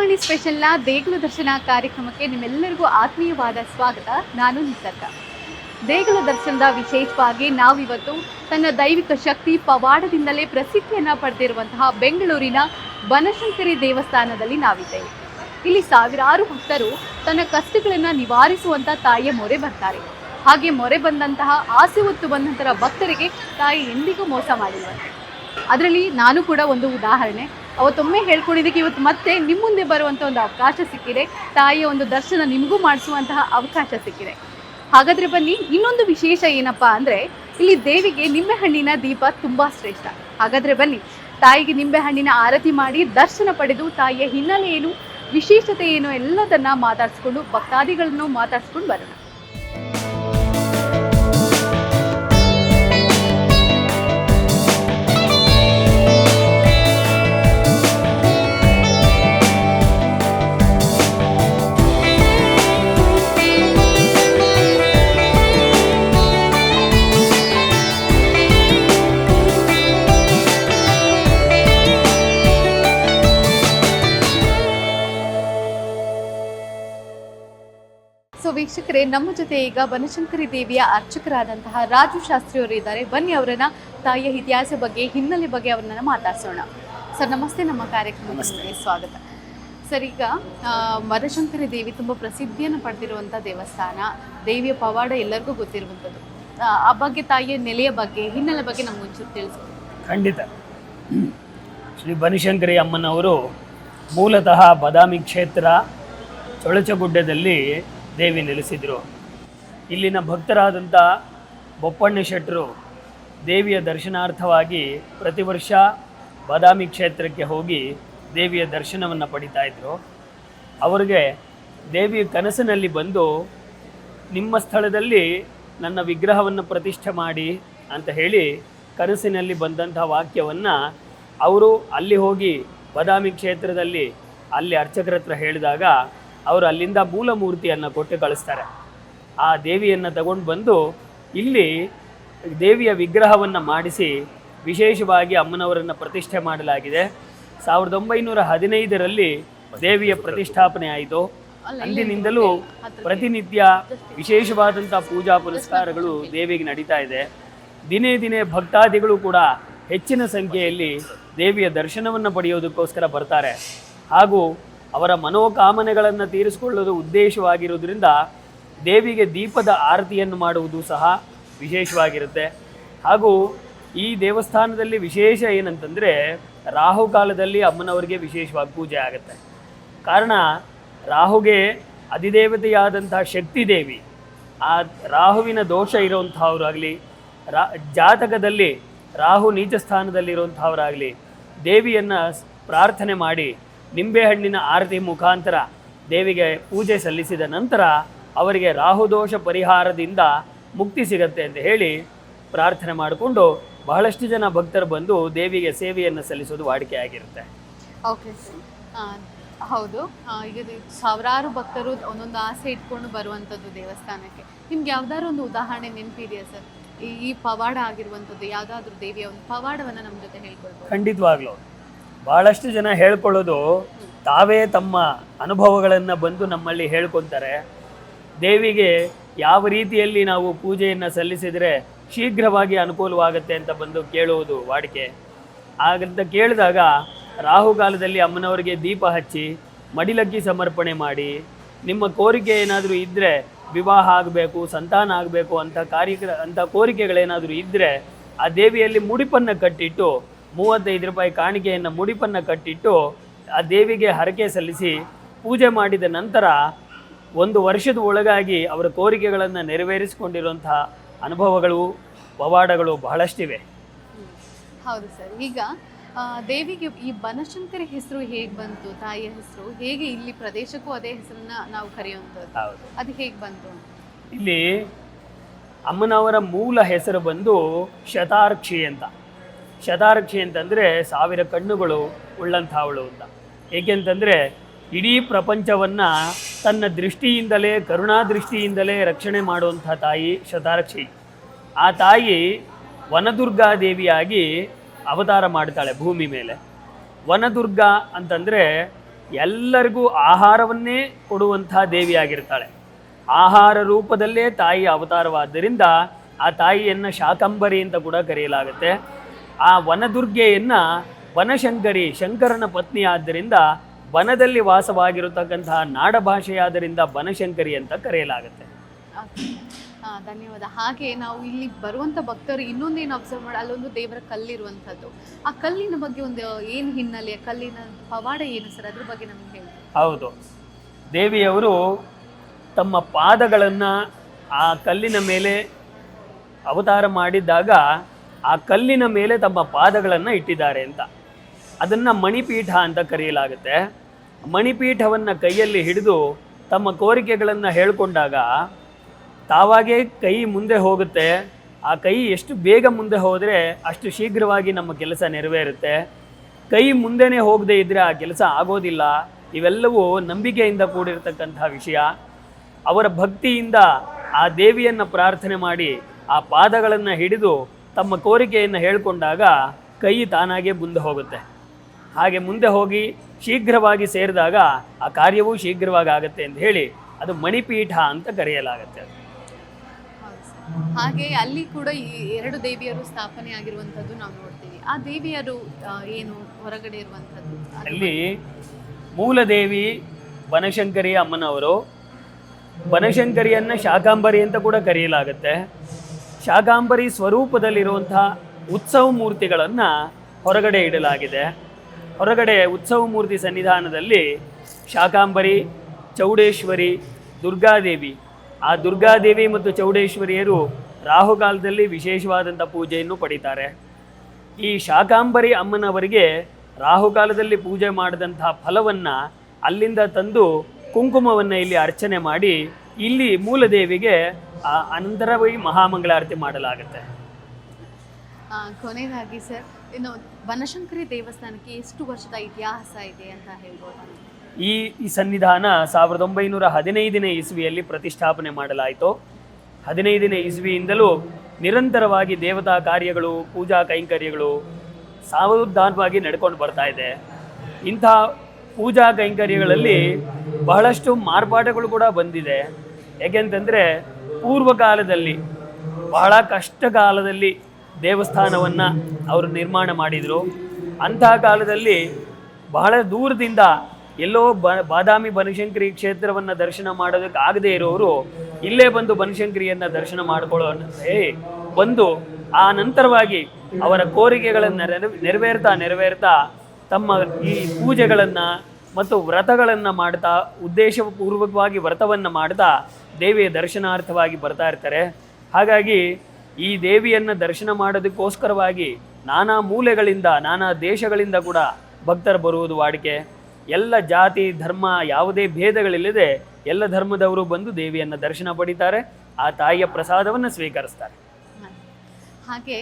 ಯುವವಾಣಿ ಸ್ಪೆಷಲ್ನ ದೇಗುಲ ದರ್ಶನ ಕಾರ್ಯಕ್ರಮಕ್ಕೆ ನಿಮ್ಮೆಲ್ಲರಿಗೂ ಆತ್ಮೀಯವಾದ ಸ್ವಾಗತ. ನಾನು ನಿಸರ್ಗ. ದೇಗುಲ ದರ್ಶನದ ವಿಶೇಷವಾಗಿ ನಾವಿವತ್ತು ತನ್ನ ದೈವಿಕ ಶಕ್ತಿ ಪವಾಡದಿಂದಲೇ ಪ್ರಸಿದ್ಧಿಯನ್ನು ಪಡೆದಿರುವಂತಹ ಬೆಂಗಳೂರಿನ ಬನಶಂಕರಿ ದೇವಸ್ಥಾನದಲ್ಲಿ ನಾವಿದ್ದೇವೆ. ಇಲ್ಲಿ ಸಾವಿರಾರು ಭಕ್ತರು ತನ್ನ ಕಷ್ಟಗಳನ್ನು ನಿವಾರಿಸುವಂಥ ತಾಯಿಯ ಮೊರೆ ಬರ್ತಾರೆ. ಹಾಗೆ ಮೊರೆ ಬಂದಂತಹ ಆಸೆ ಹೊತ್ತು ಬಂದಂತಹ ಭಕ್ತರಿಗೆ ತಾಯಿ ಎಂದಿಗೂ ಮೋಸ ಮಾಡಿರುವಂತೆ. ಅದರಲ್ಲಿ ನಾನು ಕೂಡ ಒಂದು ಉದಾಹರಣೆ. ಅವತ್ತೊಮ್ಮೆ ಹೇಳ್ಕೊಂಡಿದ್ದಕ್ಕೆ ಇವತ್ತು ಮತ್ತೆ ನಿಮ್ಮ ಮುಂದೆ ಬರುವಂಥ ಒಂದು ಅವಕಾಶ ಸಿಕ್ಕಿದೆ. ತಾಯಿಯ ಒಂದು ದರ್ಶನ ನಿಮಗೂ ಮಾಡಿಸುವಂತಹ ಅವಕಾಶ ಸಿಕ್ಕಿದೆ. ಹಾಗಾದರೆ ಬನ್ನಿ, ಇನ್ನೊಂದು ವಿಶೇಷ ಏನಪ್ಪ ಅಂದರೆ ಇಲ್ಲಿ ದೇವಿಗೆ ನಿಂಬೆಹಣ್ಣಿನ ದೀಪ ತುಂಬ ಶ್ರೇಷ್ಠ. ಹಾಗಾದರೆ ಬನ್ನಿ, ತಾಯಿಗೆ ನಿಂಬೆಹಣ್ಣಿನ ಆರತಿ ಮಾಡಿ ದರ್ಶನ ಪಡೆದು ತಾಯಿಯ ಹಿನ್ನೆಲೆ ಏನು, ವಿಶೇಷತೆ ಏನು ಎಲ್ಲದನ್ನು ಮಾತಾಡಿಸ್ಕೊಂಡು ಭಕ್ತಾದಿಗಳನ್ನು ಮಾತಾಡಿಸ್ಕೊಂಡು ಬರೋಣ. ಸೊ ವೀಕ್ಷಕರೇ, ನಮ್ಮ ಜೊತೆ ಈಗ ಬನಶಂಕರಿ ದೇವಿಯ ಅರ್ಚಕರಾದಂತಹ ರಾಜು ಶಾಸ್ತ್ರಿ ಅವರು ಇದ್ದಾರೆ. ಬನ್ನಿ, ಅವರನ್ನ ತಾಯಿಯ ಇತಿಹಾಸ ಬಗ್ಗೆ, ಹಿನ್ನೆಲೆ ಬಗ್ಗೆ ಅವ್ರನ್ನ ಮಾತಾಡ್ಸೋಣ. ಸರ್ ನಮಸ್ತೆ, ನಮ್ಮ ಕಾರ್ಯಕ್ರಮಕ್ಕೆ ಸ್ವಾಗತ. ಸರ್, ಈಗ ಬನಶಂಕರಿ ದೇವಿ ತುಂಬ ಪ್ರಸಿದ್ಧಿಯನ್ನು ಪಡೆದಿರುವಂಥ ದೇವಸ್ಥಾನ. ದೇವಿಯ ಪವಾಡ ಎಲ್ಲರಿಗೂ ಗೊತ್ತಿರುವಂಥದ್ದು. ಆ ಬಗ್ಗೆ, ತಾಯಿಯ ನೆಲೆಯ ಬಗ್ಗೆ, ಹಿನ್ನೆಲೆ ಬಗ್ಗೆ ನಮ್ಗೆ ಒಂಚೂರು ತಿಳಿಸ್ಬೋದು. ಖಂಡಿತ. ಶ್ರೀ ಬನಶಂಕರಿ ಅಮ್ಮನವರು ಮೂಲತಃ ಬಾದಾಮಿ ಕ್ಷೇತ್ರ ಚೊಳಚಗುಡ್ಡದಲ್ಲಿ ದೇವಿ ನೆಲೆಸಿದರು. ಇಲ್ಲಿನ ಭಕ್ತರಾದಂಥ ಬೊಪ್ಪಣ್ಣ ಶೆಟ್ಟರು ದೇವಿಯ ದರ್ಶನಾರ್ಥವಾಗಿ ಪ್ರತಿ ವರ್ಷ ಬಾದಾಮಿ ಕ್ಷೇತ್ರಕ್ಕೆ ಹೋಗಿ ದೇವಿಯ ದರ್ಶನವನ್ನು ಪಡಿತಾ ಇದ್ದರು. ಅವರಿಗೆ ದೇವಿಯ ಕನಸಿನಲ್ಲಿ ಬಂದು, ನಿಮ್ಮ ಸ್ಥಳದಲ್ಲಿ ನನ್ನ ವಿಗ್ರಹವನ್ನು ಪ್ರತಿಷ್ಠೆ ಮಾಡಿ ಅಂತ ಹೇಳಿ ಕನಸಿನಲ್ಲಿ ಬಂದಂಥ ವಾಕ್ಯವನ್ನು ಅವರು ಅಲ್ಲಿ ಹೋಗಿ ಬಾದಾಮಿ ಕ್ಷೇತ್ರದಲ್ಲಿ ಅಲ್ಲಿ ಅರ್ಚಕರ ಹತ್ರ ಹೇಳಿದಾಗ ಅವರು ಅಲ್ಲಿಂದ ಮೂಲ ಮೂರ್ತಿಯನ್ನು ಕೊಟ್ಟು ಕಳಿಸ್ತಾರೆ. ಆ ದೇವಿಯನ್ನು ತಗೊಂಡು ಬಂದು ಇಲ್ಲಿ ದೇವಿಯ ವಿಗ್ರಹವನ್ನು ಮಾಡಿಸಿ ವಿಶೇಷವಾಗಿ ಅಮ್ಮನವರನ್ನು ಪ್ರತಿಷ್ಠೆ ಮಾಡಲಾಗಿದೆ. 1915ರಲ್ಲಿ ದೇವಿಯ ಪ್ರತಿಷ್ಠಾಪನೆ ಆಯಿತು. ಅಂದಿನಿಂದಲೂ ಪ್ರತಿನಿತ್ಯ ವಿಶೇಷವಾದಂಥ ಪೂಜಾ ಪುರಸ್ಕಾರಗಳು ದೇವಿಗೆ ನಡೀತಾ ಇದೆ. ದಿನೇ ದಿನೇ ಭಕ್ತಾದಿಗಳು ಕೂಡ ಹೆಚ್ಚಿನ ಸಂಖ್ಯೆಯಲ್ಲಿ ದೇವಿಯ ದರ್ಶನವನ್ನು ಪಡೆಯೋದಕ್ಕೋಸ್ಕರ ಬರ್ತಾರೆ. ಹಾಗೂ ಅವರ ಮನೋಕಾಮನೆಗಳನ್ನು ತೀರಿಸಿಕೊಳ್ಳೋದು ಉದ್ದೇಶವಾಗಿರೋದ್ರಿಂದ ದೇವಿಗೆ ದೀಪದ ಆರತಿಯನ್ನು ಮಾಡುವುದು ಸಹ ವಿಶೇಷವಾಗಿರುತ್ತೆ. ಹಾಗೂ ಈ ದೇವಸ್ಥಾನದಲ್ಲಿ ವಿಶೇಷ ಏನಂತಂದರೆ, ರಾಹುಕಾಲದಲ್ಲಿ ಅಮ್ಮನವರಿಗೆ ವಿಶೇಷವಾಗಿ ಪೂಜೆ ಆಗುತ್ತೆ. ಕಾರಣ, ರಾಹುಗೆ ಅಧಿದೇವತೆಯಾದಂಥ ಶಕ್ತಿ ದೇವಿ. ಆ ರಾಹುವಿನ ದೋಷ ಇರೋವಂಥವರಾಗಲಿ, ಜಾತಕದಲ್ಲಿ ರಾಹು ನೀಚ ಸ್ಥಾನದಲ್ಲಿರುವಂಥವರಾಗಲಿ ದೇವಿಯನ್ನು ಪ್ರಾರ್ಥನೆ ಮಾಡಿ ನಿಂಬೆಹಣ್ಣಿನ ಆರತಿ ಮುಖಾಂತರ ದೇವಿಗೆ ಪೂಜೆ ಸಲ್ಲಿಸಿದ ನಂತರ ಅವರಿಗೆ ರಾಹುದೋಷ ಪರಿಹಾರದಿಂದ ಮುಕ್ತಿ ಸಿಗತ್ತೆ ಅಂತ ಹೇಳಿ ಪ್ರಾರ್ಥನೆ ಮಾಡಿಕೊಂಡು ಬಹಳಷ್ಟು ಜನ ಭಕ್ತರು ಬಂದು ದೇವಿಗೆ ಸೇವೆಯನ್ನು ಸಲ್ಲಿಸೋದು ವಾಡಿಕೆ ಆಗಿರುತ್ತೆ. ಓಕೆ, ಹೌದು. ಈಗ ಸಾವಿರಾರು ಭಕ್ತರು ಒಂದೊಂದು ಆಸೆ ಇಟ್ಕೊಂಡು ಬರುವಂಥದ್ದು ದೇವಸ್ಥಾನಕ್ಕೆ. ನಿಮ್ಗೆ ಯಾವ್ದಾದ್ರು ಒಂದು ಉದಾಹರಣೆ ನೆನಪಿದೆಯಾ ಸರ್? ಈ ಪವಾಡ ಆಗಿರುವಂಥದ್ದು ಯಾವುದಾದ್ರೂ ದೇವಿಯ ಒಂದು ಪವಾಡವನ್ನು ನಮ್ಮ ಜೊತೆ ಹೇಳ್ಕೊಳ್ಬೋದು? ಖಂಡಿತವಾಗ್ಲೂ. ಬಹಳಷ್ಟು ಜನ ಹೇಳ್ಕೊಳ್ಳೋದು ತಾವೇ ತಮ್ಮ ಅನುಭವಗಳನ್ನು ಬಂದು ನಮ್ಮಲ್ಲಿ ಹೇಳ್ಕೊತಾರೆ. ದೇವಿಗೆ ಯಾವ ರೀತಿಯಲ್ಲಿ ನಾವು ಪೂಜೆಯನ್ನು ಸಲ್ಲಿಸಿದರೆ ಶೀಘ್ರವಾಗಿ ಅನುಕೂಲವಾಗುತ್ತೆ ಅಂತ ಬಂದು ಕೇಳುವುದು ವಾಡಿಕೆ. ಹಾಗಂತ ಕೇಳಿದಾಗ ರಾಹುಕಾಲದಲ್ಲಿ ಅಮ್ಮನವರಿಗೆ ದೀಪ ಹಚ್ಚಿ ಮಡಿಲಕ್ಕಿ ಸಮರ್ಪಣೆ ಮಾಡಿ, ನಿಮ್ಮ ಕೋರಿಕೆ ಏನಾದರೂ ಇದ್ದರೆ, ವಿವಾಹ ಆಗಬೇಕು, ಸಂತಾನ ಆಗಬೇಕು ಅಂತ ಕೋರಿಕೆಗಳೇನಾದರೂ ಇದ್ದರೆ ಆ ದೇವಿಯಲ್ಲಿ ಮುಡಿಪನ್ನು ಕಟ್ಟಿಟ್ಟು 35 ರೂಪಾಯಿ ಕಾಣಿಕೆಯನ್ನು ಮುಡಿಪನ್ನು ಕಟ್ಟಿಟ್ಟು ಆ ದೇವಿಗೆ ಹರಕೆ ಸಲ್ಲಿಸಿ ಪೂಜೆ ಮಾಡಿದ ನಂತರ 1 ವರ್ಷದ ಒಳಗಾಗಿ ಅವರ ಕೋರಿಕೆಗಳನ್ನು ನೆರವೇರಿಸಿಕೊಂಡಿರುವಂತಹ ಅನುಭವಗಳು, ಪವಾಡಗಳು ಬಹಳಷ್ಟಿವೆ. ಹೌದು ಸರ್. ಈಗ ದೇವಿಗೆ ಈ ಬನಶಂಕರಿ ಹೆಸರು ಹೇಗೆ ಬಂತು? ತಾಯಿಯ ಹೆಸರು ಹೇಗೆ ಇಲ್ಲಿ ಪ್ರದೇಶಕ್ಕೂ ಅದೇ ಹೆಸರನ್ನ ನಾವು ಕರೆಯುವಂಥದ್ದು, ಅದು ಹೇಗೆ ಬಂತು? ಇಲ್ಲಿ ಅಮ್ಮನವರ ಮೂಲ ಹೆಸರು ಬಂದು ಶತಾರ್ಕ್ಷಿ ಅಂತ. ಶತಾರ್ಕ್ಷಿ ಅಂತಂದರೆ 1000 ಕಣ್ಣುಗಳು ಉಳ್ಳಂಥವಳು ಅಂತ. ಏಕೆಂತಂದರೆ ಇಡೀ ಪ್ರಪಂಚವನ್ನು ತನ್ನ ದೃಷ್ಟಿಯಿಂದಲೇ, ಕರುಣಾ ದೃಷ್ಟಿಯಿಂದಲೇ ರಕ್ಷಣೆ ಮಾಡುವಂಥ ತಾಯಿ ಶತಾರ್ಕ್ಷಿ. ಆ ತಾಯಿ ವನದುರ್ಗಾದೇವಿಯಾಗಿ ಅವತಾರ ಮಾಡ್ತಾಳೆ ಭೂಮಿ ಮೇಲೆ. ವನದುರ್ಗ ಅಂತಂದರೆ ಎಲ್ಲರಿಗೂ ಆಹಾರವನ್ನೇ ಕೊಡುವಂಥ ದೇವಿಯಾಗಿರ್ತಾಳೆ. ಆಹಾರ ರೂಪದಲ್ಲೇ ತಾಯಿ ಅವತಾರವಾದ್ದರಿಂದ ಆ ತಾಯಿಯನ್ನು ಶಾಕಂಬರಿ ಅಂತ ಕೂಡ ಕರೆಯಲಾಗುತ್ತೆ. ಆ ವನದುರ್ಗೆಯನ್ನು ವನಶಂಕರಿ, ಶಂಕರನ ಪತ್ನಿ ಆದ್ದರಿಂದ ವನದಲ್ಲಿ ವಾಸವಾಗಿರತಕ್ಕಂತಹ ನಾಡಭಾಷೆಯಾದ್ದರಿಂದ ಬನಶಂಕರಿ ಅಂತ ಕರೆಯಲಾಗುತ್ತೆ. ಧನ್ಯವಾದ. ಹಾಗೆ ನಾವು ಇಲ್ಲಿ ಬರುವಂಥ ಭಕ್ತರು ಇನ್ನೊಂದೇನು ಅಬ್ಸರ್ವ್ ಮಾಡಿ, ಅಲ್ಲೊಂದು ದೇವರ ಕಲ್ಲಿರುವಂಥದ್ದು, ಆ ಕಲ್ಲಿನ ಬಗ್ಗೆ ಒಂದು ಏನು ಹಿನ್ನೆಲೆ, ಕಲ್ಲಿನ ಪವಾಡ ಏನು ಸರ್, ಅದ್ರ ಬಗ್ಗೆ ನಮಗೆ ಹೇಳಿ. ಹೌದು, ದೇವಿಯವರು ತಮ್ಮ ಪಾದಗಳನ್ನು ಆ ಕಲ್ಲಿನ ಮೇಲೆ ಅವತಾರ ಮಾಡಿದ್ದಾಗ ಆ ಕಲ್ಲಿನ ಮೇಲೆ ತಮ್ಮ ಪಾದಗಳನ್ನು ಇಟ್ಟಿದ್ದಾರೆ ಅಂತ. ಅದನ್ನು ಮಣಿಪೀಠ ಅಂತ ಕರೆಯಲಾಗುತ್ತೆ. ಮಣಿಪೀಠವನ್ನು ಕೈಯಲ್ಲಿ ಹಿಡಿದು ತಮ್ಮ ಕೋರಿಕೆಗಳನ್ನು ಹೇಳಿಕೊಂಡಾಗ ತಾವಾಗೇ ಕೈ ಮುಂದೆ ಹೋಗುತ್ತೆ. ಆ ಕೈ ಎಷ್ಟು ಬೇಗ ಮುಂದೆ ಹೋದರೆ ಅಷ್ಟು ಶೀಘ್ರವಾಗಿ ನಮ್ಮ ಕೆಲಸ ನೆರವೇರುತ್ತೆ. ಕೈ ಮುಂದೆನೇ ಹೋಗದೇ ಇದ್ದರೆ ಆ ಕೆಲಸ ಆಗೋದಿಲ್ಲ. ಇವೆಲ್ಲವೂ ನಂಬಿಕೆಯಿಂದ ಕೂಡಿರತಕ್ಕಂತಹ ವಿಷಯ. ಅವರ ಭಕ್ತಿಯಿಂದ ಆ ದೇವಿಯನ್ನು ಪ್ರಾರ್ಥನೆ ಮಾಡಿ ಆ ಪಾದಗಳನ್ನು ಹಿಡಿದು ತಮ್ಮ ಕೋರಿಕೆಯನ್ನು ಹೇಳಿಕೊಂಡಾಗ ಕೈ ತಾನಾಗೇ ಮುಂದೆ ಹೋಗುತ್ತೆ. ಹಾಗೆ ಮುಂದೆ ಹೋಗಿ ಶೀಘ್ರವಾಗಿ ಸೇರಿದಾಗ ಆ ಕಾರ್ಯವೂ ಶೀಘ್ರವಾಗಿ ಆಗುತ್ತೆ ಅಂತ ಹೇಳಿ ಅದು ಮಣಿಪೀಠ ಅಂತ ಕರೆಯಲಾಗುತ್ತೆ. ಹಾಗೆ ಅಲ್ಲಿ ಕೂಡ ಈ ಎರಡು ದೇವಿಯರು ಸ್ಥಾಪನೆ ಆಗಿರುವಂಥದ್ದು ನಾವು ನೋಡ್ತೀವಿ. ಆ ದೇವಿಯರು ಏನು ಹೊರಗಡೆ ಇರುವಂಥದ್ದು, ಅಲ್ಲಿ ಮೂಲ ದೇವಿ ಬನಶಂಕರಿ ಅಮ್ಮನವರು. ಬನಶಂಕರಿಯನ್ನು ಶಾಕಾಂಬರಿ ಅಂತ ಕೂಡ ಕರೆಯಲಾಗುತ್ತೆ. ಶಾಕಾಂಬರಿ ಸ್ವರೂಪದಲ್ಲಿರುವಂಥ ಉತ್ಸವ ಮೂರ್ತಿಗಳನ್ನು ಹೊರಗಡೆ ಇಡಲಾಗಿದೆ. ಹೊರಗಡೆ ಉತ್ಸವ ಮೂರ್ತಿ ಸನ್ನಿಧಾನದಲ್ಲಿ ಶಾಕಾಂಬರಿ, ಚೌಡೇಶ್ವರಿ, ದುರ್ಗಾದೇವಿ. ಆ ದುರ್ಗಾದೇವಿ ಮತ್ತು ಚೌಡೇಶ್ವರಿಯರು ರಾಹುಕಾಲದಲ್ಲಿ ವಿಶೇಷವಾದಂಥ ಪೂಜೆಯನ್ನು ಪಡೀತಾರೆ. ಈ ಶಾಕಾಂಬರಿ ಅಮ್ಮನವರಿಗೆ ರಾಹುಕಾಲದಲ್ಲಿ ಪೂಜೆ ಮಾಡಿದಂತಹ ಫಲವನ್ನು ಅಲ್ಲಿಂದ ತಂದು ಕುಂಕುಮವನ್ನು ಇಲ್ಲಿ ಅರ್ಚನೆ ಮಾಡಿ ಇಲ್ಲಿ ಮೂಲದೇವಿಗೆ ಅನಂತರವೇ ಮಹಾಮಂಗಳಾರತಿ ಮಾಡಲಾಗುತ್ತೆ. ಕೊನೆಯದಾಗಿ ಸರ್, ಇನ್ನು ಬನಶಂಕರಿ ದೇವಸ್ಥಾನಕ್ಕೆ ಎಷ್ಟು ವರ್ಷದ ಇತಿಹಾಸ ಇದೆ ಅಂತ ಹೇಳ್ಬೋದು? ಈ ಸನ್ನಿಧಾನ 1915ನೇ ಇಸ್ವಿಯಲ್ಲಿ ಪ್ರತಿಷ್ಠಾಪನೆ ಮಾಡಲಾಯಿತು. 15ನೇ ಇಸ್ವಿಯಿಂದಲೂ ನಿರಂತರವಾಗಿ ದೇವತಾ ಕಾರ್ಯಗಳು, ಪೂಜಾ ಕೈಂಕರ್ಯಗಳು ಸಾವಧಾನವಾಗಿ ನಡ್ಕೊಂಡು ಬರ್ತಾ ಇದೆ. ಇಂಥ ಪೂಜಾ ಕೈಂಕರ್ಯಗಳಲ್ಲಿ ಬಹಳಷ್ಟು ಮಾರ್ಪಾಟುಗಳು ಕೂಡ ಬಂದಿದೆ. ಏಕೆಂತಂದರೆ ಪೂರ್ವಕಾಲದಲ್ಲಿ ಬಹಳ ಕಷ್ಟ ಕಾಲದಲ್ಲಿ ದೇವಸ್ಥಾನವನ್ನು ಅವರು ನಿರ್ಮಾಣ ಮಾಡಿದರು. ಅಂತಹ ಕಾಲದಲ್ಲಿ ಬಹಳ ದೂರದಿಂದ ಎಲ್ಲೋ ಬಾದಾಮಿ ಬನಶಂಕರಿ ಕ್ಷೇತ್ರವನ್ನು ದರ್ಶನ ಮಾಡೋದಕ್ಕೆ ಆಗದೇ ಇರೋರು ಇಲ್ಲೇ ಬಂದು ಬನಶಂಕರಿಯನ್ನು ದರ್ಶನ ಮಾಡಿಕೊಳ್ಳೋ ಬಂದು ಆ ನಂತರವಾಗಿ ಅವರ ಕೋರಿಕೆಗಳನ್ನು ನೆರವೇರ್ತಾ ತಮ್ಮ ಈ ಪೂಜೆಗಳನ್ನು ಮತ್ತು ವ್ರತಗಳನ್ನು ಮಾಡ್ತಾ, ಉದ್ದೇಶಪೂರ್ವಕವಾಗಿ ವ್ರತವನ್ನು ಮಾಡ್ತಾ ದೇವಿಯ ದರ್ಶನಾರ್ಥವಾಗಿ ಬರ್ತಾ ಇರ್ತಾರೆ. ಹಾಗಾಗಿ ಈ ದೇವಿಯನ್ನು ದರ್ಶನ ಮಾಡೋದಕ್ಕೋಸ್ಕರವಾಗಿ ನಾನಾ ಮೂಲೆಗಳಿಂದ, ನಾನಾ ದೇಶಗಳಿಂದ ಕೂಡ ಭಕ್ತರು ಬರುವುದು ವಾಡಿಕೆ. ಎಲ್ಲ ಜಾತಿ ಧರ್ಮ ಯಾವುದೇ ಭೇದಗಳಿಲ್ಲದೆ ಎಲ್ಲ ಧರ್ಮದವರು ಬಂದು ದೇವಿಯನ್ನು ದರ್ಶನ ಪಡಿತಾರೆ, ಆ ತಾಯಿಯ ಪ್ರಸಾದವನ್ನು ಸ್ವೀಕರಿಸ್ತಾರೆ. ಹಾಗೆ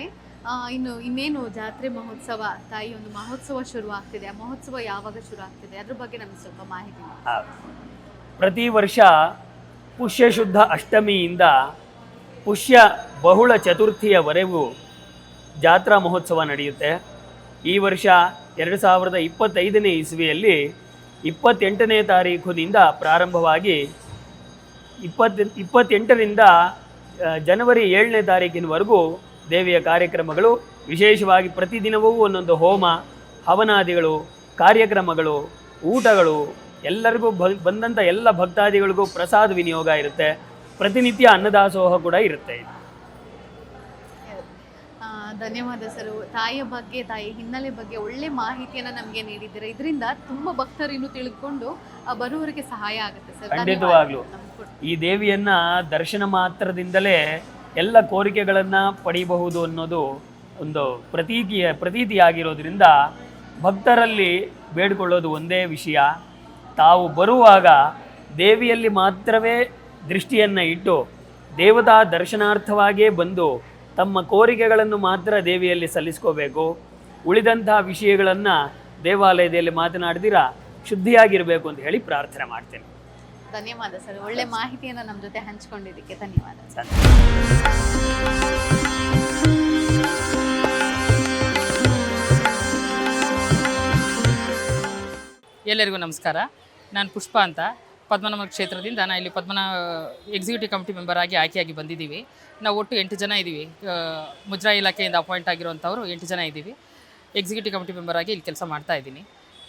ಇನ್ನೇನು ಜಾತ್ರೆ ಮಹೋತ್ಸವ, ತಾಯಿ ಒಂದು ಮಹೋತ್ಸವ ಶುರು ಆಗ್ತಿದೆ. ಆ ಮಹೋತ್ಸವ ಯಾವಾಗ ಶುರು ಆಗ್ತಿದೆ ಅದ್ರ ಬಗ್ಗೆ ನಮಗೆ ಸ್ವಲ್ಪ ಮಾಹಿತಿ. ಪ್ರತಿ ವರ್ಷ ಪುಷ್ಯ ಶುದ್ಧ ಅಷ್ಟಮಿಯಿಂದ ಪುಷ್ಯ ಬಹುಳ ಚತುರ್ಥಿಯವರೆಗೂ ಜಾತ್ರಾ ಮಹೋತ್ಸವ ನಡೆಯುತ್ತೆ. ಈ ವರ್ಷ 2025ನೇ ಇಸ್ವಿಯಲ್ಲಿ 28ನೇ ತಾರೀಖಿನಿಂದ ಪ್ರಾರಂಭವಾಗಿ 28ರಿಂದ ಜನವರಿ 7ನೇ ತಾರೀಕಿನವರೆಗೂ ದೇವಿಯ ಕಾರ್ಯಕ್ರಮಗಳು ವಿಶೇಷವಾಗಿ ಪ್ರತಿದಿನವೂ ಒಂದೊಂದು ಹೋಮ, ಹವನಾದಿಗಳು, ಕಾರ್ಯಕ್ರಮಗಳು, ಊಟಗಳು, ಎಲ್ಲರಿಗೂ ಬಂದಂಥ ಎಲ್ಲ ಭಕ್ತಾದಿಗಳಿಗೂ ಪ್ರಸಾದ ವಿನಿಯೋಗ ಇರುತ್ತೆ. ಪ್ರತಿನಿತ್ಯ ಅನ್ನದಾಸೋಹ ಕೂಡ ಇರುತ್ತೆ. ಧನ್ಯವಾದ ಸರ್. ತಾಯಿಯ ಬಗ್ಗೆ, ತಾಯಿ ಹಿನ್ನೆಲೆ ಬಗ್ಗೆ ಒಳ್ಳೆ ಮಾಹಿತಿಯನ್ನು ನಮಗೆ ನೀಡಿದ್ದೀರಾ. ಇದರಿಂದ ತುಂಬ ಭಕ್ತರು ಇನ್ನೂ ತಿಳಿದುಕೊಂಡು ಬರುವವರಿಗೆ ಸಹಾಯ ಆಗುತ್ತೆ ಸರ್. ಖಂಡಿತವಾಗ್ಲೂ ಈ ದೇವಿಯನ್ನ ದರ್ಶನ ಮಾತ್ರದಿಂದಲೇ ಎಲ್ಲ ಕೋರಿಕೆಗಳನ್ನು ಪಡೆಯಬಹುದು ಅನ್ನೋದು ಒಂದು ಪ್ರತೀತಿಯಾಗಿರೋದ್ರಿಂದ ಭಕ್ತರಲ್ಲಿ ಬೇಡಿಕೊಳ್ಳೋದು ಒಂದೇ ವಿಷಯ. ತಾವು ಬರುವಾಗ ದೇವಿಯಲ್ಲಿ ಮಾತ್ರವೇ ದೃಷ್ಟಿಯನ್ನು ಇಟ್ಟು ದೇವತಾ ದರ್ಶನಾರ್ಥವಾಗಿಯೇ ಬಂದು ತಮ್ಮ ಕೋರಿಕೆಗಳನ್ನು ಮಾತ್ರ ದೇವಿಯಲ್ಲಿ ಸಲ್ಲಿಸ್ಕೋಬೇಕು. ಉಳಿದಂಥ ವಿಷಯಗಳನ್ನು ದೇವಾಲಯದಲ್ಲಿ ಮಾತನಾಡ್ದಿರಾ ಶುದ್ಧಿಯಾಗಿರಬೇಕು ಅಂತ ಹೇಳಿ ಪ್ರಾರ್ಥನೆ ಮಾಡ್ತೇನೆ. ಧನ್ಯವಾದ ಸರ್. ಒಳ್ಳೆ ಮಾಹಿತಿಯನ್ನು ನಮ್ಮ ಜೊತೆ ಹಂಚಿಕೊಂಡಿದ್ದಕ್ಕೆ ಧನ್ಯವಾದ ಸರ್. ಎಲ್ಲರಿಗೂ ನಮಸ್ಕಾರ. ನಾನು ಪುಷ್ಪ ಅಂತ, ಪದ್ಮನಾಭ ಕ್ಷೇತ್ರದಿಂದ. ನಾನು ಇಲ್ಲಿ ಎಕ್ಸಿಕ್ಯೂಟಿವ್ ಕಮಿಟಿ ಮೆಂಬರ್ ಆಗಿ ಆಯ್ಕೆಯಾಗಿ ಬಂದಿದ್ದೀವಿ. ನಾವು ಒಟ್ಟು 8 ಜನ ಇದ್ದೀವಿ. ಮುಜರಾಯಿ ಇಲಾಖೆಯಿಂದ ಅಪಾಯಿಂಟ್ ಆಗಿರುವಂಥವ್ರು 8 ಜನ ಇದ್ದೀವಿ. ಎಕ್ಸಿಕ್ಯೂಟಿವ್ ಕಮಿಟಿ ಮೆಂಬರ್ ಆಗಿ ಇಲ್ಲಿ ಕೆಲಸ ಮಾಡ್ತಾ ಇದ್ದೀನಿ.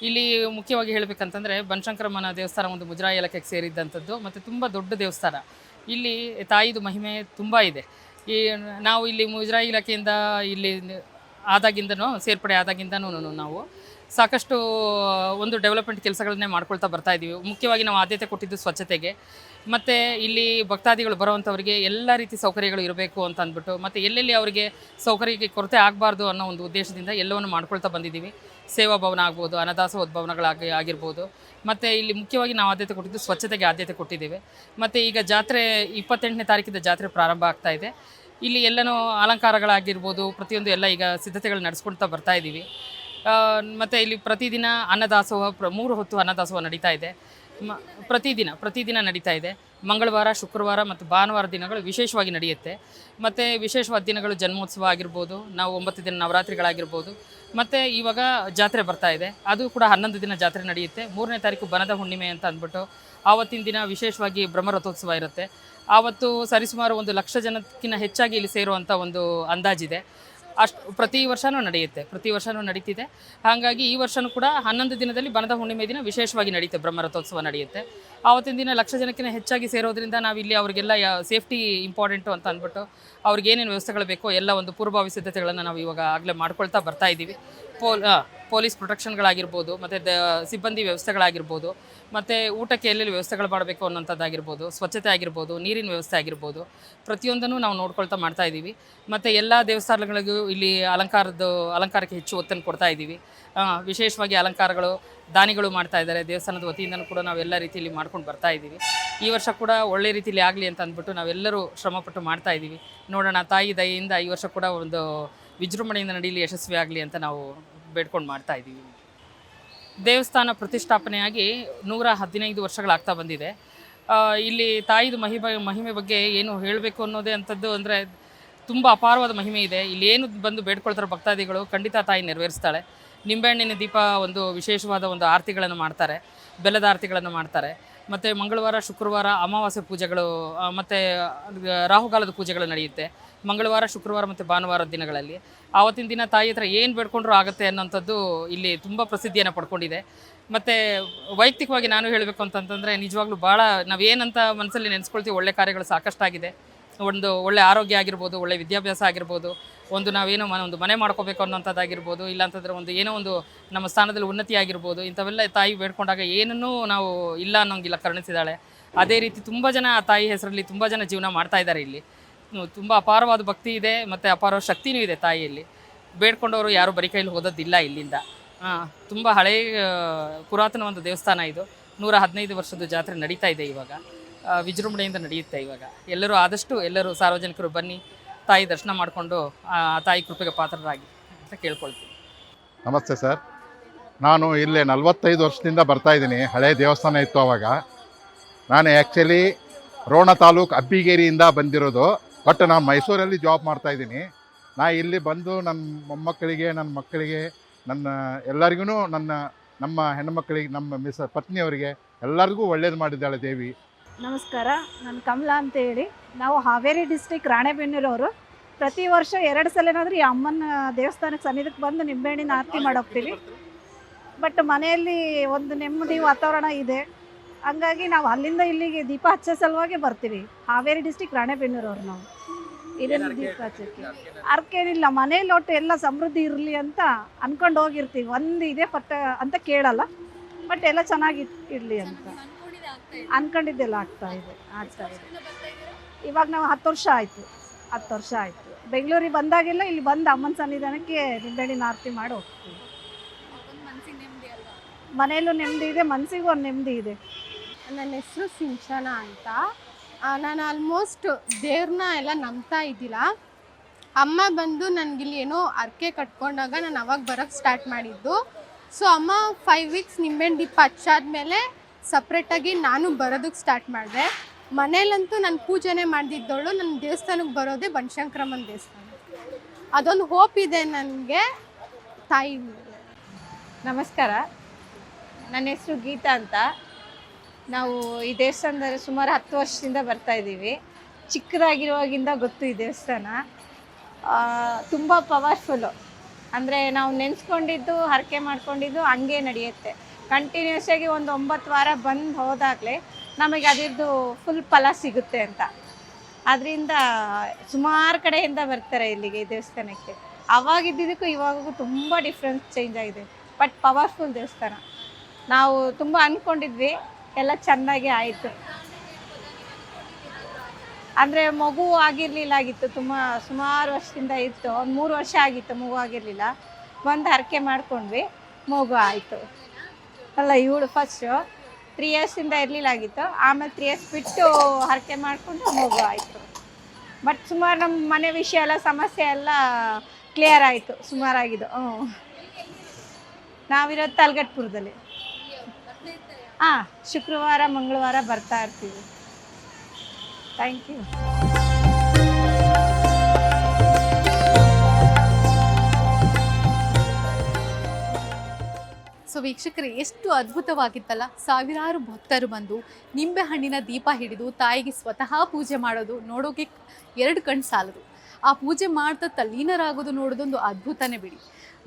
ಇಲ್ಲಿ ಮುಖ್ಯವಾಗಿ ಹೇಳಬೇಕಂತಂದರೆ ಬನಶಂಕರಮ್ಮನ ದೇವಸ್ಥಾನ ಒಂದು ಮುಜರಾಯಿ ಇಲಾಖೆಗೆ ಸೇರಿದ್ದಂಥದ್ದು ಮತ್ತು ತುಂಬ ದೊಡ್ಡ ದೇವಸ್ಥಾನ. ಇಲ್ಲಿ ತಾಯಿದು ಮಹಿಮೆ ತುಂಬ ಇದೆ. ನಾವು ಇಲ್ಲಿ ಮುಜರಾಯಿ ಇಲಾಖೆಯಿಂದ ಇಲ್ಲಿ ಸೇರ್ಪಡೆ ಆದಾಗಿಂದನೂ ನಾವು ಸಾಕಷ್ಟು ಒಂದು ಡೆವಲಪ್ಮೆಂಟ್ ಕೆಲಸಗಳನ್ನೇ ಮಾಡ್ಕೊಳ್ತಾ ಬರ್ತಾ ಇದ್ದೀವಿ. ಮುಖ್ಯವಾಗಿ ನಾವು ಆದ್ಯತೆ ಕೊಟ್ಟಿದ್ದು ಸ್ವಚ್ಛತೆಗೆ, ಮತ್ತು ಇಲ್ಲಿ ಭಕ್ತಾದಿಗಳು ಬರುವಂಥವರಿಗೆ ಎಲ್ಲ ರೀತಿ ಸೌಕರ್ಯಗಳು ಇರಬೇಕು ಅಂತ ಅಂದ್ಬಿಟ್ಟು, ಮತ್ತು ಎಲ್ಲೆಲ್ಲಿ ಅವರಿಗೆ ಸೌಕರ್ಯಕ್ಕೆ ಕೊರತೆ ಆಗಬಾರ್ದು ಅನ್ನೋ ಒಂದು ಉದ್ದೇಶದಿಂದ ಎಲ್ಲವನ್ನು ಮಾಡ್ಕೊಳ್ತಾ ಬಂದಿದ್ದೀವಿ. ಸೇವಾ ಭವನ ಆಗ್ಬೋದು, ಅನ್ನದಾಸೋಹ ಆಗಿರ್ಬೋದು. ಮತ್ತು ಇಲ್ಲಿ ಮುಖ್ಯವಾಗಿ ನಾವು ಆದ್ಯತೆ ಕೊಟ್ಟಿದ್ದು ಸ್ವಚ್ಛತೆಗೆ ಆದ್ಯತೆ ಕೊಟ್ಟಿದ್ದೇವೆ. ಮತ್ತು ಈಗ ಜಾತ್ರೆ 28ನೇ ತಾರೀಕಿಂದ ಜಾತ್ರೆ ಪ್ರಾರಂಭ ಆಗ್ತಾ ಇದೆ. ಇಲ್ಲಿ ಎಲ್ಲನೂ ಅಲಂಕಾರಗಳಾಗಿರ್ಬೋದು, ಪ್ರತಿಯೊಂದು ಎಲ್ಲ ಈಗ ಸಿದ್ಧತೆಗಳು ನಡೆಸ್ಕೊಳ್ತಾ ಬರ್ತಾ ಇದ್ದೀವಿ. ಮತ್ತು ಇಲ್ಲಿ ಪ್ರತಿದಿನ ಅನ್ನದಾಸೋಹ 3 ಹೊತ್ತು ಅನ್ನದಾಸೋಹ ನಡೀತಾ ಇದೆ. ಪ್ರತಿದಿನ ನಡೀತಾ ಇದೆ. ಮಂಗಳವಾರ, ಶುಕ್ರವಾರ ಮತ್ತು ಭಾನುವಾರ ದಿನಗಳು ವಿಶೇಷವಾಗಿ ನಡೆಯುತ್ತೆ. ಮತ್ತು ವಿಶೇಷವಾದ ದಿನಗಳು ಜನ್ಮೋತ್ಸವ ಆಗಿರ್ಬೋದು, ನಾವು 9 ದಿನ ನವರಾತ್ರಿಗಳಾಗಿರ್ಬೋದು. ಮತ್ತು ಇವಾಗ ಜಾತ್ರೆ ಬರ್ತಾ ಇದೆ, ಅದು ಕೂಡ 11 ದಿನ ಜಾತ್ರೆ ನಡೆಯುತ್ತೆ. 3ನೇ ತಾರೀಕು ಬನದ ಹುಣ್ಣಿಮೆ ಅಂತ ಅಂದ್ಬಿಟ್ಟು ಆವತ್ತಿನ ದಿನ ವಿಶೇಷವಾಗಿ ಬ್ರಹ್ಮರಥೋತ್ಸವ ಇರುತ್ತೆ. ಆವತ್ತು ಸರಿಸುಮಾರು 1 ಲಕ್ಷ ಜನಕ್ಕಿಂತ ಹೆಚ್ಚಾಗಿ ಇಲ್ಲಿ ಸೇರುವಂಥ ಒಂದು ಅಂದಾಜಿದೆ. ಪ್ರತಿ ವರ್ಷವೂ ನಡೀತಿದೆ. ಹಾಗಾಗಿ ಈ ವರ್ಷವೂ ಕೂಡ 11 ದಿನದಲ್ಲಿ ಬನದ ಹುಣ್ಣಿಮೆ ದಿನ ವಿಶೇಷವಾಗಿ ನಡೆಯುತ್ತೆ, ಬ್ರಹ್ಮರಥೋತ್ಸವ ನಡೆಯುತ್ತೆ. ಆವತ್ತಿನ ದಿನ ಲಕ್ಷ ಜನಕ್ಕಿಂತ ಹೆಚ್ಚಾಗಿ ಸೇರೋದ್ರಿಂದ ನಾವಿಲ್ಲಿ ಅವರಿಗೆಲ್ಲ ಸೇಫ್ಟಿ ಇಂಪಾರ್ಟೆಂಟು ಅಂತ ಅಂದ್ಬಿಟ್ಟು ಅವ್ರಿಗೆ ಏನೇನು ವ್ಯವಸ್ಥೆಗಳು ಬೇಕೋ ಎಲ್ಲ ಒಂದು ಪೂರ್ವಭಾವಿ ಸಿದ್ಧತೆಗಳನ್ನು ನಾವು ಇವಾಗ ಆಗಲೇ ಮಾಡ್ಕೊಳ್ತಾ ಬರ್ತಾ ಇದ್ದೀವಿ. ಪೊಲೀಸ್ ಪ್ರೊಟೆಕ್ಷನ್ಗಳಾಗಿರ್ಬೋದು, ಮತ್ತು ಸಿಬ್ಬಂದಿ ವ್ಯವಸ್ಥೆಗಳಾಗಿರ್ಬೋದು, ಮತ್ತು ಊಟಕ್ಕೆ ಎಲ್ಲೆಲ್ಲಿ ವ್ಯವಸ್ಥೆಗಳು ಮಾಡಬೇಕು ಅನ್ನೋಂಥದ್ದಾಗಿರ್ಬೋದು, ಸ್ವಚ್ಛತೆ ಆಗಿರ್ಬೋದು, ನೀರಿನ ವ್ಯವಸ್ಥೆ ಆಗಿರ್ಬೋದು, ಪ್ರತಿಯೊಂದನ್ನು ನಾವು ನೋಡ್ಕೊಳ್ತಾ ಮಾಡ್ತಾ ಇದ್ದೀವಿ. ಮತ್ತು ಎಲ್ಲ ದೇವಸ್ಥಾನಗಳಿಗೂ ಇಲ್ಲಿ ಅಲಂಕಾರಕ್ಕೆ ಹೆಚ್ಚು ಒತ್ತನ್ನು ಕೊಡ್ತಾ ಇದ್ದೀವಿ. ವಿಶೇಷವಾಗಿ ಅಲಂಕಾರಗಳು ದಾನಿಗಳು ಮಾಡ್ತಾ ಇದ್ದಾರೆ. ದೇವಸ್ಥಾನದ ವತಿಯಿಂದನೂ ಕೂಡ ನಾವು ಎಲ್ಲ ರೀತಿಯಲ್ಲಿ ಮಾಡ್ಕೊಂಡು ಬರ್ತಾ ಇದ್ದೀವಿ. ಈ ವರ್ಷ ಕೂಡ ಒಳ್ಳೆ ರೀತಿಯಲ್ಲಿ ಆಗಲಿ ಅಂತ ಅಂದ್ಬಿಟ್ಟು ನಾವೆಲ್ಲರೂ ಶ್ರಮಪಟ್ಟು ಮಾಡ್ತಾ ಇದ್ದೀವಿ. ನೋಡೋಣ, ತಾಯಿ ದಯೆಯಿಂದ ಈ ವರ್ಷ ಕೂಡ ಒಂದು ವಿಜೃಂಭಣೆಯಿಂದ ನಡೀಲಿ, ಯಶಸ್ವಿ ಆಗಲಿ ಅಂತ ನಾವು ಬೇಡ್ಕೊಂಡು ಮಾಡ್ತಾ ಇದ್ದೀವಿ. ದೇವಸ್ಥಾನ ಪ್ರತಿಷ್ಠಾಪನೆಯಾಗಿ 115 ವರ್ಷಗಳಾಗ್ತಾ ಬಂದಿದೆ. ಇಲ್ಲಿ ತಾಯಿದು ಮಹಿಮೆ ಬಗ್ಗೆ ಏನು ಹೇಳಬೇಕು ಅನ್ನೋದೇ ಅಂಥದ್ದು ಅಂದರೆ ತುಂಬ ಅಪಾರವಾದ ಮಹಿಮೆ ಇದೆ. ಇಲ್ಲಿ ಏನು ಬಂದು ಬೇಡ್ಕೊಳ್ತಾರೆ ಭಕ್ತಾದಿಗಳು, ಖಂಡಿತ ತಾಯಿ ನೆರವೇರಿಸ್ತಾಳೆ. ನಿಂಬೆಹಣ್ಣಿನ ದೀಪ ಒಂದು ವಿಶೇಷವಾದ ಒಂದು ಆರತಿಗಳನ್ನು ಮಾಡ್ತಾರೆ, ಬೆಲ್ಲದ ಆರತಿಗಳನ್ನು ಮಾಡ್ತಾರೆ. ಮತ್ತು ಮಂಗಳವಾರ, ಶುಕ್ರವಾರ ಅಮಾವಾಸ್ಯೆ ಪೂಜೆಗಳು ಮತ್ತು ರಾಹುಕಾಲದ ಪೂಜೆಗಳು ನಡೆಯುತ್ತೆ. ಮಂಗಳವಾರ, ಶುಕ್ರವಾರ ಮತ್ತು ಭಾನುವಾರ ದಿನಗಳಲ್ಲಿ ಆವತ್ತಿನ ದಿನ ತಾಯಿ ಹತ್ರ ಏನು ಬೇಡ್ಕೊಂಡ್ರೂ ಆಗುತ್ತೆ ಅನ್ನೋಂಥದ್ದು ಇಲ್ಲಿ ತುಂಬ ಪ್ರಸಿದ್ಧಿಯನ್ನು ಪಡ್ಕೊಂಡಿದೆ. ಮತ್ತು ವೈಯಕ್ತಿಕವಾಗಿ ನಾನು ಹೇಳಬೇಕು ಅಂತಂತಂದರೆ ನಿಜವಾಗ್ಲೂ ಭಾಳ ನಾವೇನಂತ ಮನಸ್ಸಲ್ಲಿ ನೆನೆಸ್ಕೊಳ್ತೀವಿ, ಒಳ್ಳೆ ಕಾರ್ಯಗಳು ಸಾಕಷ್ಟಾಗಿದೆ. ಒಂದು ಒಳ್ಳೆ ಆರೋಗ್ಯ ಆಗಿರ್ಬೋದು, ಒಳ್ಳೆ ವಿದ್ಯಾಭ್ಯಾಸ ಆಗಿರ್ಬೋದು, ನಾವೇನೋ ಒಂದು ಮನೆ ಮಾಡ್ಕೋಬೇಕು ಅನ್ನೋಂಥದ್ದಾಗಿರ್ಬೋದು, ಇಲ್ಲಾಂತಂದರೆ ಏನೋ ಒಂದು ನಮ್ಮ ಸ್ಥಾನದಲ್ಲಿ ಉನ್ನತಿ ಆಗಿರ್ಬೋದು, ಇಂಥವೆಲ್ಲ ತಾಯಿ ಬೇಡ್ಕೊಂಡಾಗ ಏನನ್ನೂ ನಾವು ಇಲ್ಲ ಅನ್ನೋಂಗಿಲ್ಲ, ಕರುಣಿಸಿದ್ದಾಳೆ. ಅದೇ ರೀತಿ ತುಂಬ ಜನ ಆ ತಾಯಿ ಹೆಸರಲ್ಲಿ ತುಂಬ ಜನ ಜೀವನ ಮಾಡ್ತಾ ಇದ್ದಾರೆ. ಇಲ್ಲಿ ತುಂಬ ಅಪಾರವಾದ ಭಕ್ತಿ ಇದೆ ಮತ್ತು ಅಪಾರವಾದ ಶಕ್ತಿನೂ ಇದೆ ತಾಯಿಯಲ್ಲಿ. ಬೇಡ್ಕೊಂಡವರು ಯಾರು ಬರೀ ಕೈಲಿ ಹೋಗೋದಿಲ್ಲ ಇಲ್ಲಿಂದ. ತುಂಬ ಹಳೆಯ ಪುರಾತನ ಒಂದು ದೇವಸ್ಥಾನ ಇದು. 115 ವರ್ಷದ ಜಾತ್ರೆ ನಡೀತಾ ಇದೆ ಇವಾಗ, ವಿಜೃಂಭಣೆಯಿಂದ ನಡೆಯುತ್ತೆ ಇವಾಗ. ಎಲ್ಲರೂ ಸಾರ್ವಜನಿಕರು ಬನ್ನಿ, ತಾಯಿ ದರ್ಶನ ಮಾಡಿಕೊಂಡು ಆ ತಾಯಿ ಕೃಪೆಗೆ ಪಾತ್ರರಾಗಿ ಅಂತ ಕೇಳ್ಕೊಳ್ತೀನಿ. ನಮಸ್ತೆ ಸರ್, ನಾನು ಇಲ್ಲೇ 45 ವರ್ಷದಿಂದ ಬರ್ತಾಯಿದ್ದೀನಿ. ಹಳೆಯ ದೇವಸ್ಥಾನ ಇತ್ತು ಅವಾಗ. ನಾನು ಆ್ಯಕ್ಚುಲಿ ರೋಣ ತಾಲೂಕು ಅಬ್ಬಿಗೇರಿಯಿಂದ ಬಂದಿರೋದು, ಬಟ್ ನಾನು ಮೈಸೂರಲ್ಲಿ ಜಾಬ್ ಮಾಡ್ತಾಯಿದ್ದೀನಿ. ನಾ ಇಲ್ಲಿ ಬಂದು ನನ್ನ ಮೊಮ್ಮಕ್ಕಳಿಗೆ, ನನ್ನ ಮಕ್ಕಳಿಗೆ, ಎಲ್ಲರಿಗೂ ನಮ್ಮ ಹೆಣ್ಣುಮಕ್ಕಳಿಗೆ, ನಮ್ಮ ಪತ್ನಿಯವರಿಗೆ ಎಲ್ಲರಿಗೂ ಒಳ್ಳೇದು ಮಾಡಿದ್ದಾಳೆ ದೇವಿ. ನಮಸ್ಕಾರ, ನಾನು ಕಮಲಾ ಅಂತ ಹೇಳಿ. ನಾವು ಹಾವೇರಿ ಡಿಸ್ಟಿಕ್ ರಾಣೆಬೆನ್ನೂರವರು. ಪ್ರತಿ ವರ್ಷ 2 ಸಲನಾದರೂ ಈ ಅಮ್ಮನ ದೇವಸ್ಥಾನಕ್ಕೆ ಸನ್ನಿಧಿಗೆ ಬಂದು ನಿಂಬೆಹಣ್ಣಿನ ಆರತಿ ಮಾಡೋಗ್ತೀವಿ. ಬಟ್ ಮನೆಯಲ್ಲಿ ಒಂದು ನೆಮ್ಮದಿ ವಾತಾವರಣ ಇದೆ, ಹಂಗಾಗಿ ನಾವು ಅಲ್ಲಿಂದ ಇಲ್ಲಿಗೆ ದೀಪ ಹಚ್ಚೋ ಸಲುವಾಗಿ ಬರ್ತೀವಿ. ಹಾವೇರಿ ಡಿಸ್ಟಿಕ್ ರಾಣೆಬೆನ್ನೂರವ್ರು ನಾವು. ಇದನ್ನು ದೀಪ ಹಚ್ಚೋಕ್ಕೆ ಅರ್ಕೇನಿಲ್ಲ, ಮನೇಲಿ ಒಟ್ಟು ಎಲ್ಲ ಸಮೃದ್ಧಿ ಇರಲಿ ಅಂತ ಅಂದ್ಕೊಂಡು ಹೋಗಿರ್ತೀವಿ. ಒಂದು ಇದೆ ಪಟ್ಟ ಅಂತ ಕೇಳಲ್ಲ, ಬಟ್ ಎಲ್ಲ ಚೆನ್ನಾಗಿ ಇರಲಿ ಅಂತ ಅಂದ್ಕೊಂಡಿದ್ದೆಲ್ಲ ಆಗ್ತಾ ಇದೆ. ಇವಾಗ ನಾವು 10 ವರ್ಷ ಆಯಿತು. ಬೆಂಗಳೂರಿಗೆ ಬಂದಾಗೆಲ್ಲ ಇಲ್ಲಿ ಬಂದು ಅಮ್ಮನ ಸನ್ನಿಧಾನಕ್ಕೆ ನಿಂಬೆಹಣ್ಣಿನ ಆರತಿ ಮಾಡಿ ಹೋಗ್ತೀವಿ. ಮನೆಯಲ್ಲೂ ನೆಮ್ಮದಿ ಇದೆ, ಮನಸ್ಸಿಗೂ ಒಂದು ನೆಮ್ಮದಿ ಇದೆ. ನನ್ನ ಹೆಸರು ಸಿಂಚನ ಅಂತ. ನಾನು ಆಲ್ಮೋಸ್ಟ್ ದೇವ್ರನ್ನ ಎಲ್ಲ ನಂಬ್ತಾ ಇದ್ದಿಲ್ಲ. ಅಮ್ಮ ಬಂದು ನನಗಿಲ್ಲಿ ಏನೋ ಅರ್ಕೆ ಕಟ್ಕೊಂಡಾಗ ನಾನು ಅವಾಗ ಬರೋಕ್ಕೆ ಸ್ಟಾರ್ಟ್ ಮಾಡಿದ್ದು. ಸೊ ಅಮ್ಮ 5 ವೀಕ್ಸ್ ನಿಂಬೆಹಣ್ಣು ದೀಪ ಹಚ್ಚಾದ್ಮೇಲೆ ಸಪ್ರೇಟಾಗಿ ನಾನು ಬರೋದಕ್ಕೆ ಸ್ಟಾರ್ಟ್ ಮಾಡಿದೆ. ಮನೇಲಂತೂ ನಾನು ಪೂಜೆನೇ ಮಾಡ್ದಿದ್ದವಳು. ನನ್ನ ದೇವಸ್ಥಾನಕ್ಕೆ ಬರೋದೇ ಬನಶಂಕರಮ್ಮನ ದೇವಸ್ಥಾನ. ಅದೊಂದು ಹೋಪ್ ಇದೆ ನನಗೆ ತಾಯಿ ಮೇಲೆ. ನಮಸ್ಕಾರ, ನನ್ನ ಹೆಸರು ಗೀತಾ ಅಂತ. ನಾವು ಈ ದೇವಸ್ಥಾನದಲ್ಲಿ ಸುಮಾರು 10 ವರ್ಷದಿಂದ ಬರ್ತಾ ಇದ್ದೀವಿ. ಚಿಕ್ಕದಾಗಿರುವಾಗಿಂದ ಗೊತ್ತು ಈ ದೇವಸ್ಥಾನ. ತುಂಬ ಪವರ್ಫುಲ್ಲು. ಅಂದರೆ ನಾವು ನೆನೆಸ್ಕೊಂಡಿದ್ದು ಹರಕೆ ಮಾಡ್ಕೊಂಡಿದ್ದು ಹಂಗೆ ನಡೆಯುತ್ತೆ. ಕಂಟಿನ್ಯೂಸ್ ಆಗಿ ಒಂದು 9 ವಾರ ಬಂದು ಹೋದಾಗಲೇ ನಮಗೆ ಅದರದ್ದು ಫುಲ್ ಫಲ ಸಿಗುತ್ತೆ ಅಂತ. ಅದರಿಂದ ಸುಮಾರು ಕಡೆಯಿಂದ ಬರ್ತಾರೆ ಇಲ್ಲಿಗೆ ಈ ದೇವಸ್ಥಾನಕ್ಕೆ. ಅವಾಗಿದ್ದಕ್ಕೂ ಇವಾಗೂ ತುಂಬ ಡಿಫ್ರೆನ್ಸ್ ಚೇಂಜ್ ಆಗಿದೆ. ಬಟ್ ಪವರ್ಫುಲ್ ದೇವಸ್ಥಾನ. ನಾವು ತುಂಬ ಅಂದ್ಕೊಂಡಿದ್ವಿ, ಎಲ್ಲ ಚೆನ್ನಾಗಿ ಆಯಿತು. ಅಂದರೆ ಮಗು ಆಗಿರಲಿಲ್ಲ ಆಗಿತ್ತು, ಸುಮಾರು ವರ್ಷದಿಂದ ಇತ್ತು. ಒಂದು 3 ವರ್ಷ ಆಗಿತ್ತು ಮಗು ಆಗಿರಲಿಲ್ಲ. ಬಂದು ಹರಕೆ ಮಾಡ್ಕೊಂಡ್ವಿ, ಮಗು ಆಯಿತು. ಅಲ್ಲ, ಇವಳು ಫಸ್ಟು 3 ಇಯರ್ಸಿಂದ ಇರಲಿಲ್ಲ ಆಗಿತ್ತು. ಆಮೇಲೆ 3 ಇಯರ್ಸ್ ಬಿಟ್ಟು ಹರಕೆ ಮಾಡಿಕೊಂಡು ಮಗು ಆಯಿತು. ಬಟ್ ಸುಮಾರು ನಮ್ಮ ಮನೆ ವಿಷಯ ಎಲ್ಲ ಸಮಸ್ಯೆ ಎಲ್ಲ ಕ್ಲಿಯರ್ ಆಯಿತು, ಸುಮಾರಾಗಿದ್ದು. ನಾವಿರೋದು ತಲಗಟ್ಪುರದಲ್ಲಿ. ಶುಕ್ರವಾರ ಮಂಗಳವಾರ ಬರ್ತಾ ಇರ್ತೀವಿ. Thank you. ಸೊ ವೀಕ್ಷಕರೇ, ಎಷ್ಟು ಅದ್ಭುತವಾಗಿತ್ತಲ್ಲ. ಸಾವಿರಾರು ಭಕ್ತರು ಬಂದು ನಿಂಬೆಹಣ್ಣಿನ ದೀಪ ಹಿಡಿದು ತಾಯಿಗೆ ಸ್ವತಃ ಪೂಜೆ ಮಾಡೋದು ನೋಡೋಕೆ 2 ಕಣ್ಣು ಸಾಲದು. ಆ ಪೂಜೆ ಮಾಡ್ತಾ ತಲ್ಲೀನರಾಗೋದು ನೋಡೋದೊಂದು ಅದ್ಭುತನೇ ಬಿಡಿ.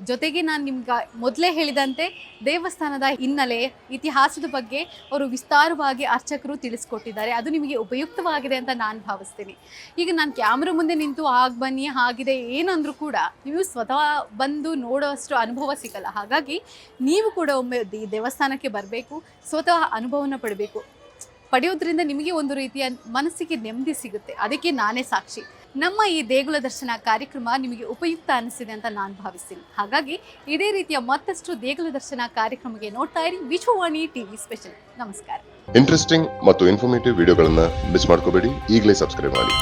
ಜೊತೆಗೆ ನಾನು ನಿಮ್ಗೆ ಮೊದಲೇ ಹೇಳಿದಂತೆ ದೇವಸ್ಥಾನದ ಹಿನ್ನೆಲೆ, ಇತಿಹಾಸದ ಬಗ್ಗೆ ಅವರು ವಿಸ್ತಾರವಾಗಿ ಅರ್ಚಕರು ತಿಳಿಸ್ಕೊಟ್ಟಿದ್ದಾರೆ. ಅದು ನಿಮಗೆ ಉಪಯುಕ್ತವಾಗಿದೆ ಅಂತ ನಾನು ಭಾವಿಸ್ತೀನಿ. ಈಗ ನಾನು ಕ್ಯಾಮ್ರಾ ಮುಂದೆ ನಿಂತು ಬನ್ನಿ ಹಾಗಿದೆ ಏನಂದ್ರೂ ಕೂಡ ನೀವು ಸ್ವತಃ ಬಂದು ನೋಡೋಷ್ಟು ಅನುಭವ ಸಿಗಲ್ಲ. ಹಾಗಾಗಿ ನೀವು ಕೂಡ ಒಮ್ಮೆ ಈ ದೇವಸ್ಥಾನಕ್ಕೆ ಬರಬೇಕು, ಸ್ವತಃ ಅನುಭವನ ಪಡೆಯೋದ್ರಿಂದ ನಿಮಗೆ ಒಂದು ರೀತಿಯ ಮನಸ್ಸಿಗೆ ನೆಮ್ಮದಿ ಸಿಗುತ್ತೆ. ಅದಕ್ಕೆ ನಾನೇ ಸಾಕ್ಷಿ. ನಮ್ಮ ಈ ದೇಗುಲ ದರ್ಶನ ಕಾರ್ಯಕ್ರಮ ನಿಮಗೆ ಉಪಯುಕ್ತ ಅನಿಸಿದೆ ಅಂತ ನಾನು ಭಾವಿಸ್ತೀನಿ. ಹಾಗಾಗಿ ಇದೇ ರೀತಿಯ ಮತ್ತಷ್ಟು ದೇಗುಲ ದರ್ಶನ ಕಾರ್ಯಕ್ರಮಕ್ಕೆ ನೋಡ್ತಾ ಇರಿ ವಿಶ್ವವಾಣಿ ಟಿವಿ ಸ್ಪೆಷಲ್. ನಮಸ್ಕಾರ. ಇಂಟ್ರೆಸ್ಟಿಂಗ್ ಮತ್ತು ಇನ್ಫಾರ್ಮೇಟಿವ್ ವಿಡಿಯೋಗಳನ್ನು ಮಿಸ್ ಮಾಡ್ಕೋಬೇಡಿ. ಈಗಲೇ ಸಬ್ಸ್ಕ್ರೈಬ್ ಮಾಡಿ.